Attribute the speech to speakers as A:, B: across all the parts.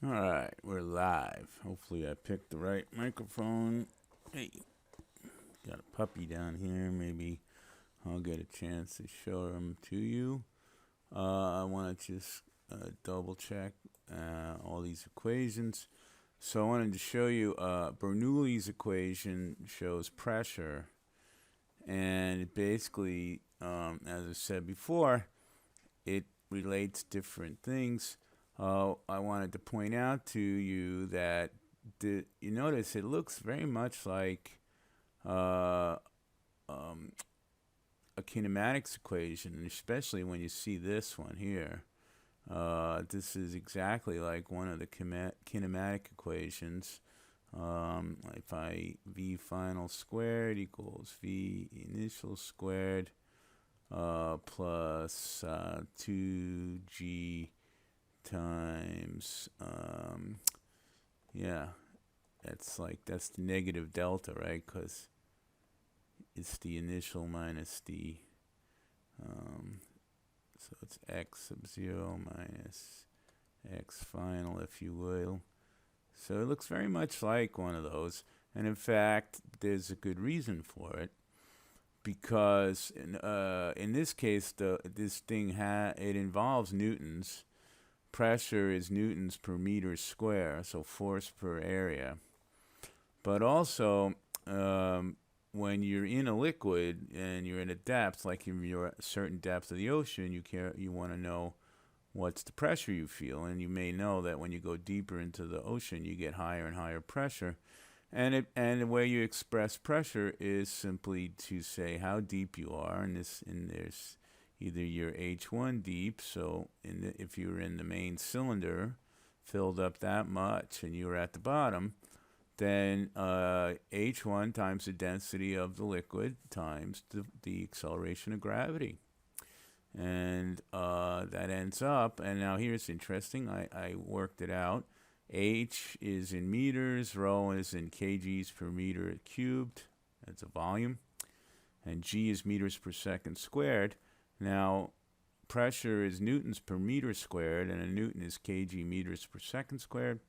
A: All right, we're live. Hopefully, I picked the right microphone. Hey, got a puppy down here. Maybe I'll get a chance to show him to you. I want to just double check all these equations. So I wanted to show you Bernoulli's equation shows pressure, and it basically, as I said before, it relates different things. I wanted to point out to you that you notice it looks very much like uh, um, a kinematics equation, especially when you see this one here. This is exactly like one of the kinematic equations. If I v final squared equals v initial squared plus 2g times, yeah, that's the negative delta, right? Because it's the initial minus the, um, so it's x sub 0 minus x final, if you will. So it looks very much like one of those. And in fact, there's a good reason for it. Because in this case, this thing it involves newtons. Pressure is newtons per meter square, so force per area. But also, when you're in a liquid and you're in a depth, like if you're at a certain depth of the ocean, you want to know what's the pressure you feel, and you may know that when you go deeper into the ocean, you get higher and higher pressure. And the way you express pressure is simply to say how deep you are, and there's either your H1 deep, so if you were in the main cylinder, filled up that much, and you were at the bottom, then H1 times the density of the liquid times the acceleration of gravity. And that ends up, and now here's interesting, I worked it out. H is in meters, rho is in kgs per meter cubed, that's a volume, and G is meters per second squared. Now, pressure is newtons per meter squared, and a newton is kg meters per second squared.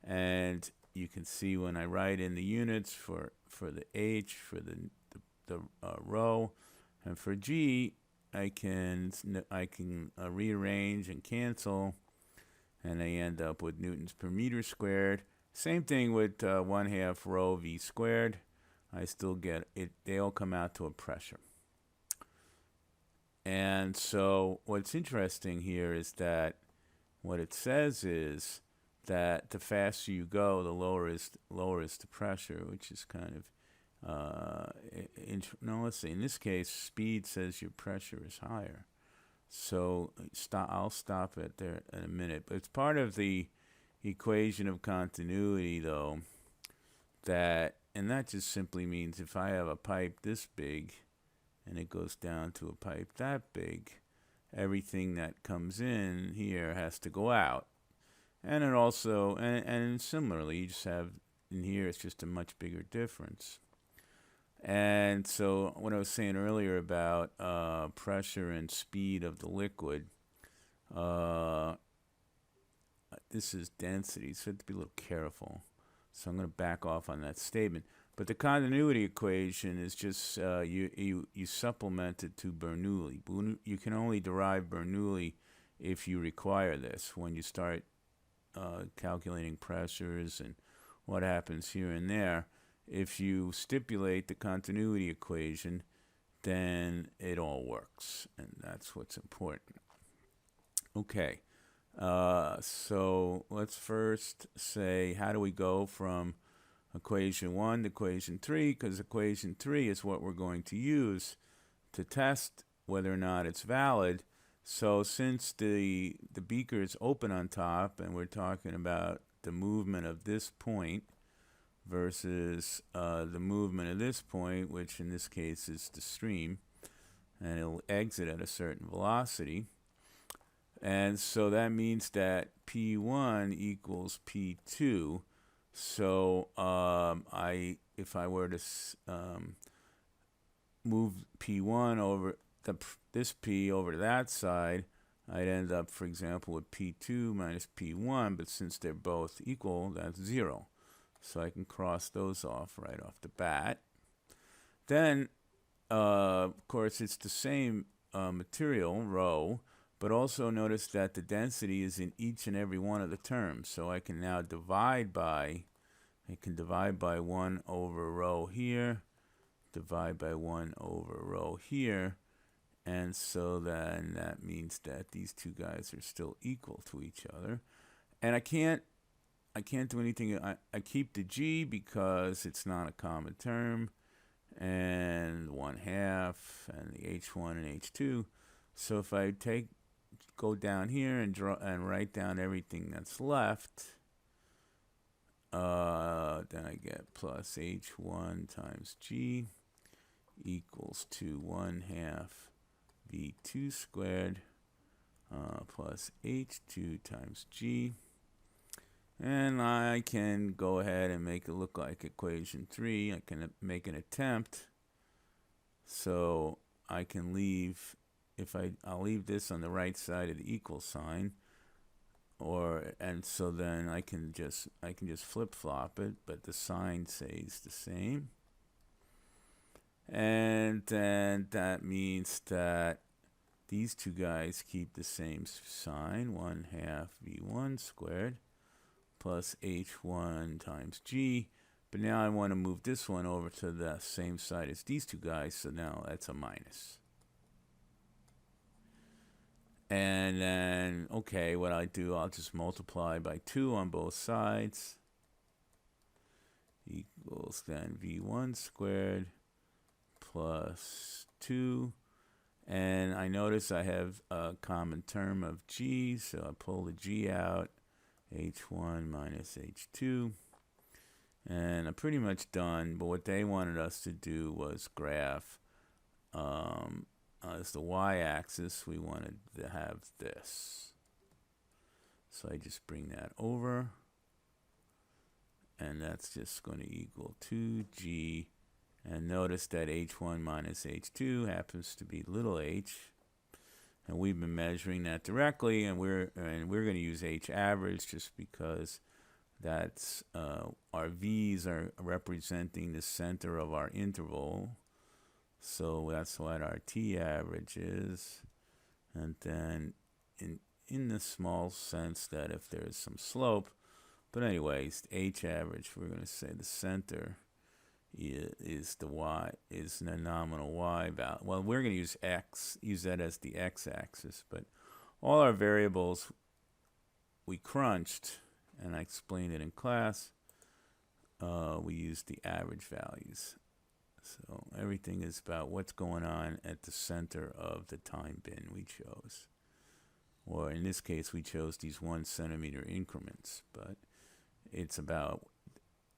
A: And you can see when I write in the units for the H, for the rho, and for G, I can rearrange and cancel, and I end up with newtons per meter squared. Same thing with 1/2 rho v squared. I still get it. They all come out to a pressure. And so what's interesting here is that what it says is that the faster you go, the lower is the pressure, which is kind of no. Let's see. In this case, speed says your pressure is higher. So I'll stop it there in a minute. But it's part of the equation of continuity, though, and that just simply means if I have a pipe this big and it goes down to a pipe that big, everything that comes in here has to go out. And it also, and similarly, you just have in here, it's just a much bigger difference. And so what I was saying earlier about pressure and speed of the liquid, this is density, so you have to be a little careful. So I'm going to back off on that statement. But the continuity equation is just you supplement it to Bernoulli. You can only derive Bernoulli if you require this. When you start calculating pressures and what happens here and there, if you stipulate the continuity equation, then it all works, and that's what's important. Okay, so let's first say, how do we go from equation 1 to equation 3? Because equation 3 is what we're going to use to test whether or not it's valid. So since the beaker is open on top, and we're talking about the movement of this point versus the movement of this point, which in this case is the stream, and it'll exit at a certain velocity. And so that means that P1 equals P2. So if I were to move P1 over this P over to that side, I'd end up, for example, with P2 minus P1, but since they're both equal, that's 0. So I can cross those off right off the bat. Then, of course, it's the same material, rho, but also notice that the density is in each and every one of the terms. So I can now divide by 1 over rho here, divide by 1 over rho here, and so then that means that these two guys are still equal to each other. And I can't do anything. I keep the g because it's not a common term, and 1/2 and the h1 and h2. So if I go down here and write down everything that's left, then I get plus h1 times g equals to 1/2 v2 squared plus h2 times g. And I can go ahead and make it look like equation 3. I can make an attempt. So I can leave, I'll leave this on the right side of the equal sign, and so then I can just flip-flop it, but the sign stays the same. And then that means that these two guys keep the same sign, 1/2 v1 squared plus h1 times g. But now I want to move this one over to the same side as these two guys, so now that's a minus. And then, okay, what I do, I'll just multiply by 2 on both sides, equals then v1 squared plus 2. And I notice I have a common term of g, so I pull the g out, h1 minus h2. And I'm pretty much done, but what they wanted us to do was graph as the y-axis. We wanted to have this. So I just bring that over, and that's just going to equal 2g. And notice that h1 minus h2 happens to be little h, and we've been measuring that directly, and we're going to use h average just because that's our v's are representing the center of our interval, so that's what our t average is. And then in the small sense that if there's some slope, but anyways, h average, we're going to say the center is the nominal y value. Well, we're going to use that as the x-axis, but all our variables we crunched, and I explained it in class. We used the average values. So everything is about what's going on at the center of the time bin we chose. Or in this case, we chose these 1 centimeter increments, but it's about,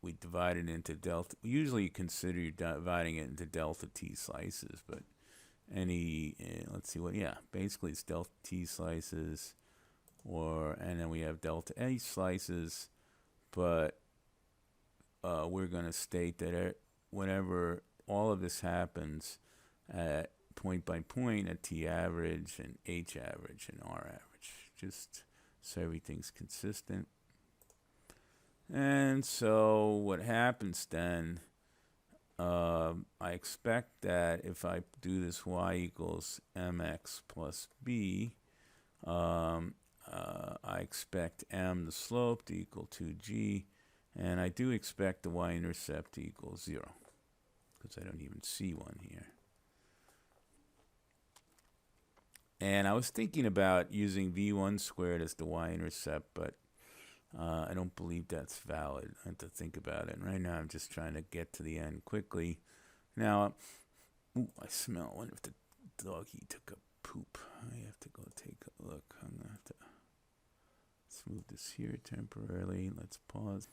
A: we divide it into delta. Usually you consider you're dividing it into delta t slices, but let's see what, yeah, basically it's delta t slices, and then we have delta h slices, but we're going to state that whenever all of this happens at point by point at t average and h average and r average, just so everything's consistent. And so what happens then, I expect that if I do this y equals mx plus b, I expect m, the slope, to equal 2g, and I do expect the y-intercept to equal 0, because I don't even see one here. And I was thinking about using v1 squared as the y-intercept, but I don't believe that's valid. I have to think about it. And right now I'm just trying to get to the end quickly. Now, I smell. I wonder if the doggy took a poop. I have to go take a look. I'm going to have to, let's move this here temporarily. Let's pause.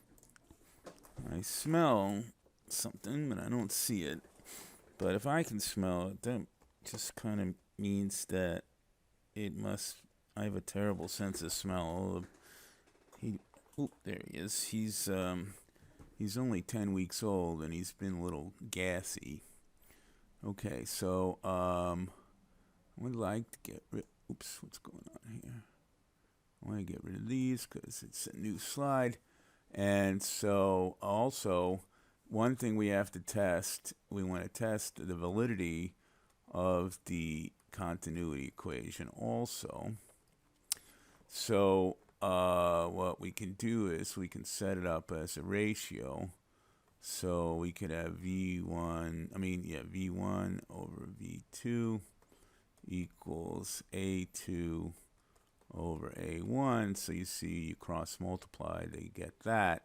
A: I smell something, but I don't see it. But if I can smell it, that just kind of means that I have a terrible sense of smell. There he is. He's only 10 weeks old, and he's been a little gassy. Okay, so I would like to get oops, what's going on here? I want to get rid of these because it's a new slide. And so also, one thing we have to test, we want to test the validity of the continuity equation also. So what we can do is we can set it up as a ratio. So we could have V1 over V2 equals A2 over A1. So you see, you cross multiply, they get that.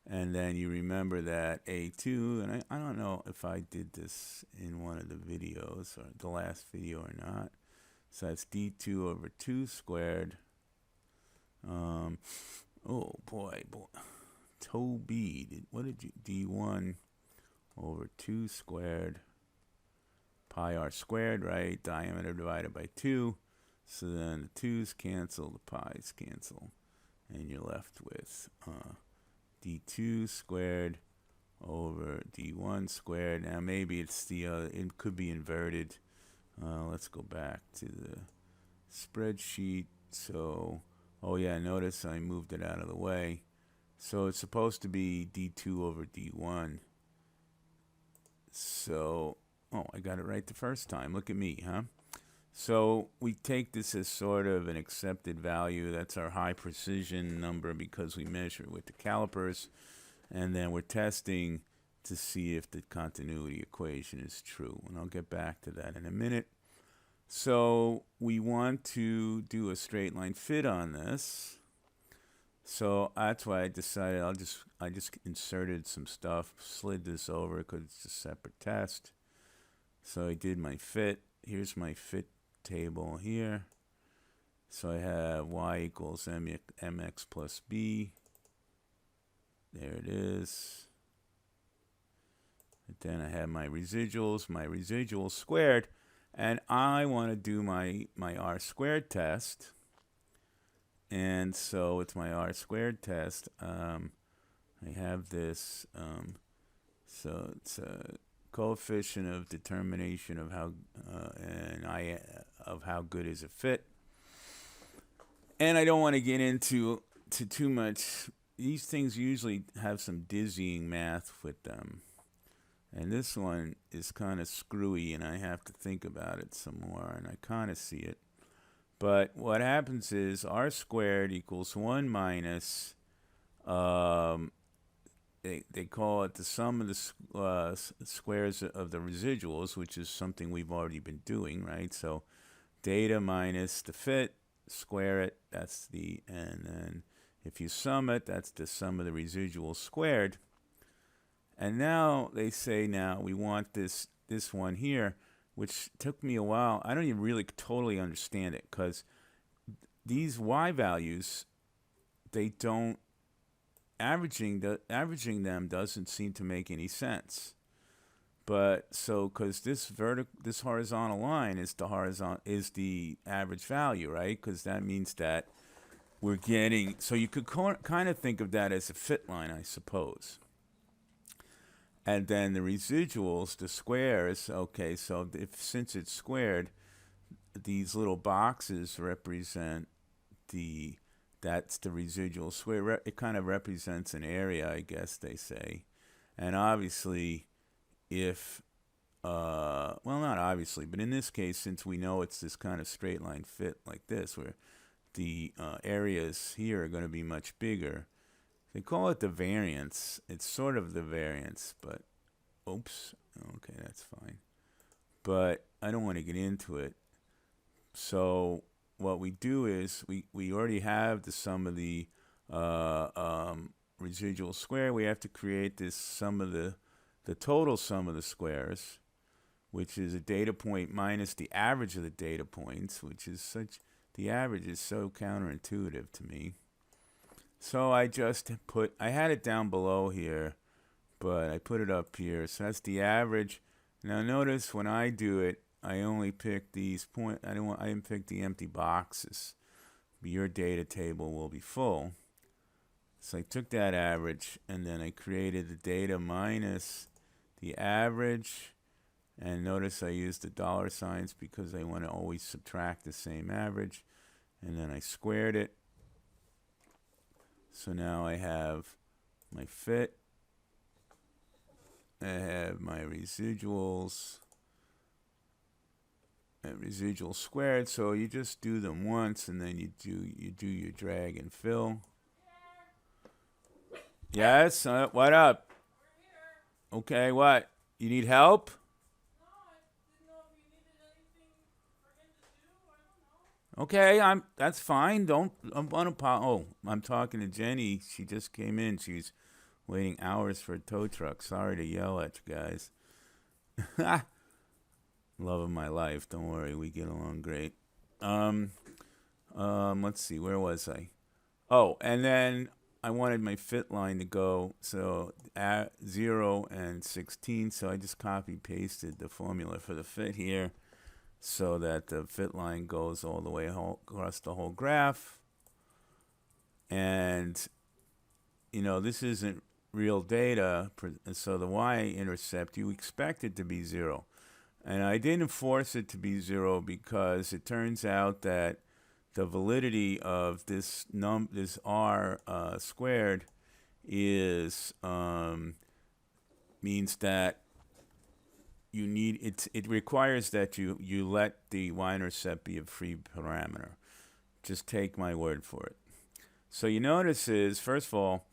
A: And then you remember that A2, and I don't know if I did this in one of the videos or the last video or not. So that's D2 over 2 squared. Oh boy. Toby, what did you, D1 over 2 squared pi r squared, right? Diameter divided by 2. So then the 2's cancel, the pi's cancel. And you're left with D2 squared over D1 squared. Now maybe it's it could be inverted. Let's go back to the spreadsheet. So, oh yeah, notice I moved it out of the way. So it's supposed to be D2 over D1. So, oh, I got it right the first time. Look at me, huh? So we take this as sort of an accepted value. That's our high precision number because we measure it with the calipers. And then we're testing to see if the continuity equation is true. And I'll get back to that in a minute. So we want to do a straight line fit on this. So that's why I decided I just inserted some stuff, slid this over because it's a separate test. So I did my fit. Here's my fit table here. So I have y equals mx plus b. There it is. And then I have my residuals squared. And I want to do my r squared test. And so with my r squared test, I have this. So it's a coefficient of determination of how of how good is a fit. And I don't want to get into too much. These things usually have some dizzying math with them. And this one is kind of screwy, and I have to think about it some more, and I kind of see it. But what happens is r squared equals 1 minus, they call it the sum of the squares of the residuals, which is something we've already been doing, right? So data minus the fit, square it, that's and then if you sum it, that's the sum of the residuals squared. And now they say we want this one here, which took me a while. I don't even really totally understand it because these y values, they don't, averaging them doesn't seem to make any sense. But so because this horizontal line is the average value, right? Because that means that we're getting, so you could kind of think of that as a fit line, I suppose. And then the residuals, the squares, okay, so since it's squared, these little boxes represent that's the residual square. It kind of represents an area, I guess they say. And obviously, well, not obviously, but in this case, since we know it's this kind of straight line fit like this, where the areas here are going to be much bigger, they call it the variance. It's sort of the variance, but oops. Okay, that's fine. But I don't want to get into it. So what we do is we already have the sum of the residual square. We have to create this sum of the total sum of the squares, which is a data point minus the average of the data points, which is the average is so counterintuitive to me. So I had it down below here, but I put it up here. So that's the average. Now notice when I do it, I only pick these I didn't pick the empty boxes. But your data table will be full. So I took that average and then I created the data minus the average, And notice I use the dollar signs because I want to always subtract the same average. And then I squared it. So now I have my fit. I have my residuals. And residual squared. So you just do them once, and then you do your drag and fill. Yes. What up? Okay. What? You need help? Okay, that's fine. Don't I'm on oh, I'm talking to Jenny. She just came in. She's waiting hours for a tow truck. Sorry to yell at you guys. Love of my life. Don't worry, we get along great. Let's see, where was I? Oh, and then I wanted my fit line to go so at 0 and 16. So I just copy pasted the formula for the fit here, so that the fit line goes all the way across the whole graph. And, this isn't real data, so the y-intercept, you expect it to be 0. And I didn't force it to be 0 because it turns out that the validity of this r squared is means that you need it requires that you let the y-intercept be a free parameter. Just take my word for it. So you notice is, first of all,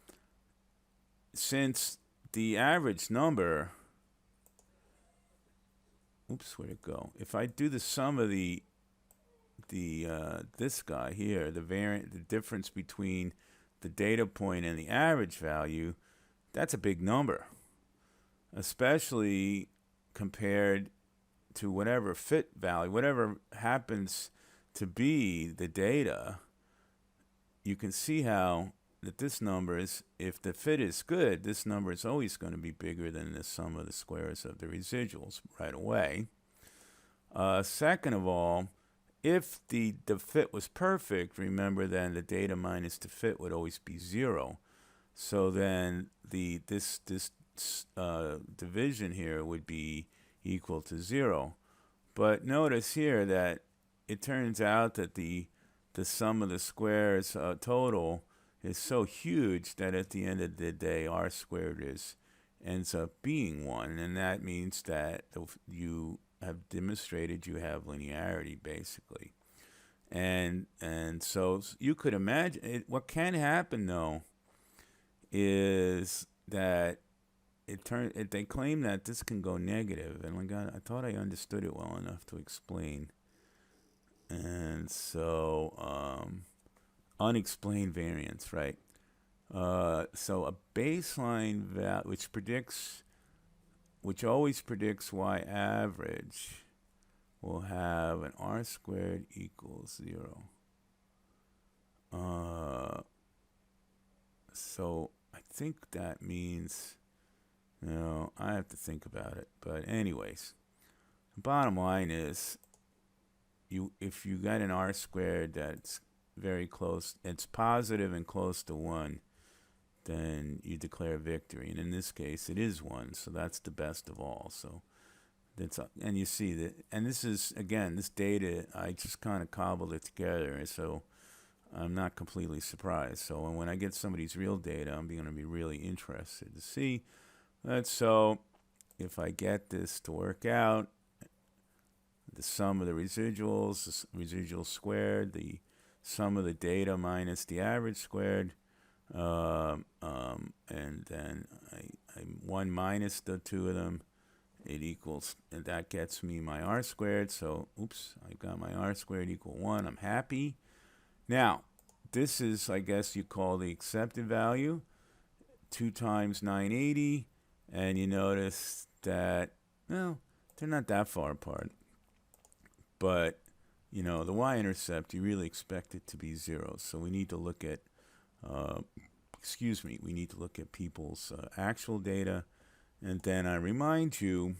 A: since the average number, where'd it go? If I do the sum of this guy here, the difference between the data point and the average value, that's a big number, especially compared to whatever fit value, whatever happens to be the data. You can see how that this number is, if the fit is good, this number is always going to be bigger than the sum of the squares of the residuals right away. Second of all, if the fit was perfect, remember then the data minus the fit would always be 0. So then this division here would be equal to 0. But notice here that it turns out that the sum of the squares total is so huge that at the end of the day r squared ends up being 1, and that means that you have demonstrated you have linearity basically. And so you could imagine what can happen though is that they claim that this can go negative, and I thought I understood it well enough to explain. And so unexplained variance, right? So a baseline value which always predicts y average will have an r squared equals 0. So I think that means, I have to think about it. But anyways, the bottom line is, if you got an r squared that's very close, it's positive and close to 1, then you declare victory. And in this case, it is 1, so that's the best of all. So and you see that, and this is, again, this data, I just kind of cobbled it together, so I'm not completely surprised. So when I get somebody's real data, I'm going to be really interested to see that. So if I get this to work out, the sum of the residuals, the residual squared, the sum of the data minus the average squared, and then I 1 minus the two of them, it equals, and that gets me my r squared. So, I got my r squared equal 1. I'm happy. Now, this is, I guess you call the accepted value, 2 times 980, and you notice that, well, they're not that far apart. But, the y-intercept, you really expect it to be 0. So we need to look at, we need to look at people's actual data. And then I remind you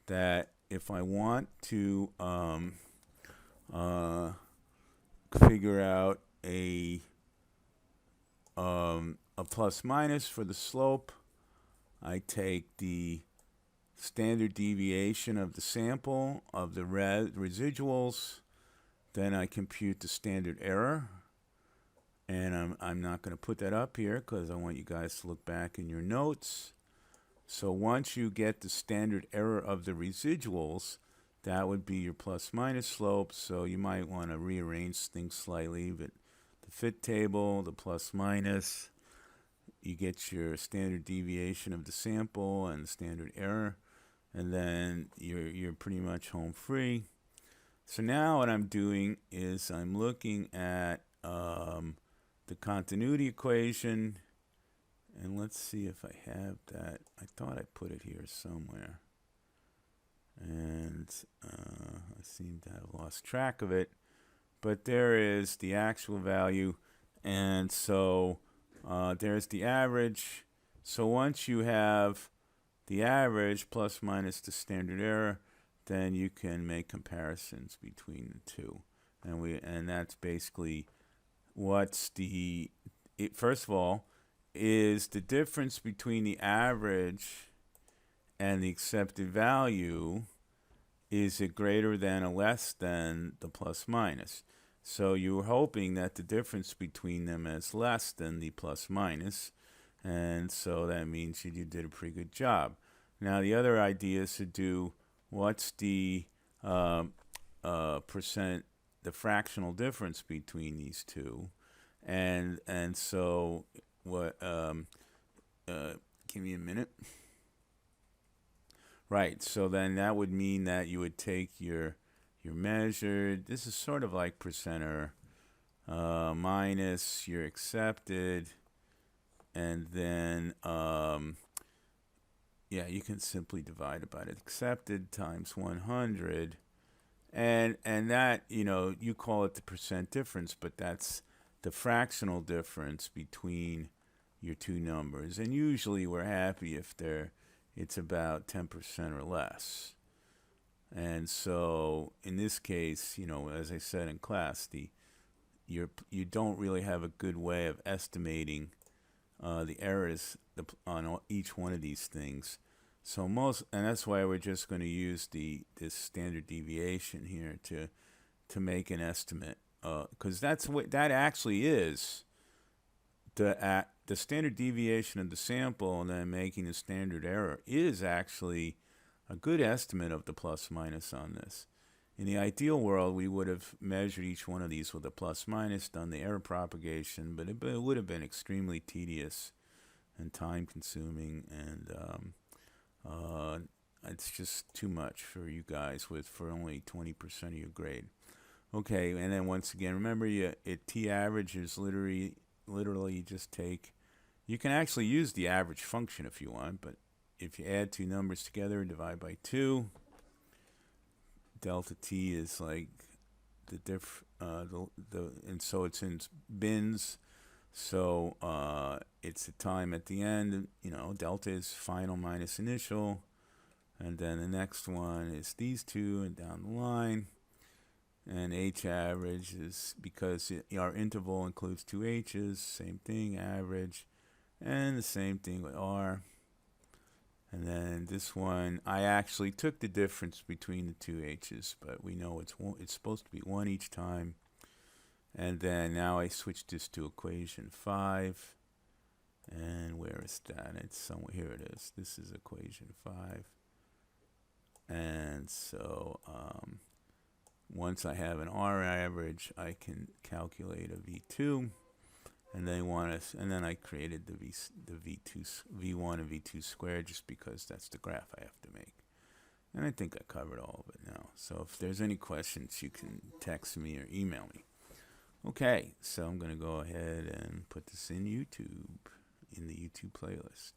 A: that if I want to figure out a plus minus for the slope, I take the standard deviation of the sample of the residuals. Then I compute the standard error. And I'm not going to put that up here because I want you guys to look back in your notes. So once you get the standard error of the residuals, that would be your plus minus slope. So you might want to rearrange things slightly, but the fit table, the plus minus, you get your standard deviation of the sample and the standard error, and then you're pretty much home free. So now what I'm doing is I'm looking at the continuity equation, and let's see if I have that. I thought I put it here somewhere, and I seem to have lost track of it, but there is the actual value, and so there's the average. So once you have the average plus minus the standard error, then you can make comparisons between the two, and that's basically what's first of all, is the difference between the average and the accepted value, is it greater than or less than the plus minus? So you're hoping that the difference between them is less than the plus minus, and so that means you did a pretty good job. Now the other idea is to do what's the percent, the fractional difference between these two, and so what? Give me a minute. Right. So then that would mean that you would take your measured. This is sort of like percenter minus your accepted, and then yeah, you can simply divide it by the accepted times 100. And that, you call it the percent difference, but that's the fractional difference between your two numbers. And usually we're happy if it's about 10% or less. And so in this case, as I said in class, you don't really have a good way of estimating the errors on each one of these things. So and that's why we're just going to use this standard deviation here to make an estimate, because that's what that actually is. The standard deviation of the sample and then making the standard error is actually a good estimate of the plus minus on this. In the ideal world, we would have measured each one of these with a plus minus, done the error propagation, but it would have been extremely tedious and time consuming, and it's just too much for you guys for only 20% of your grade. Okay, and then once again, remember, T average is literally you just take, you can actually use the average function if you want, but if you add two numbers together and divide by 2, delta T is like and so it's in bins. So it's the time at the end, delta is final minus initial, and then the next one is these two and down the line. And H average is, because our interval includes two H's, same thing, average, and the same thing with R. And then this one, I actually took the difference between the two H's, but we know it's supposed to be 1 each time. And then now I switch this to equation 5. And where is that? It's somewhere, here it is. This is equation 5. And so once I have an R average, I can calculate a V2. And then I created the V1 and V2 squared just because that's the graph I have to make. And I think I covered all of it now. So if there's any questions, you can text me or email me. Okay, so I'm going to go ahead and put this in YouTube, in the YouTube playlist.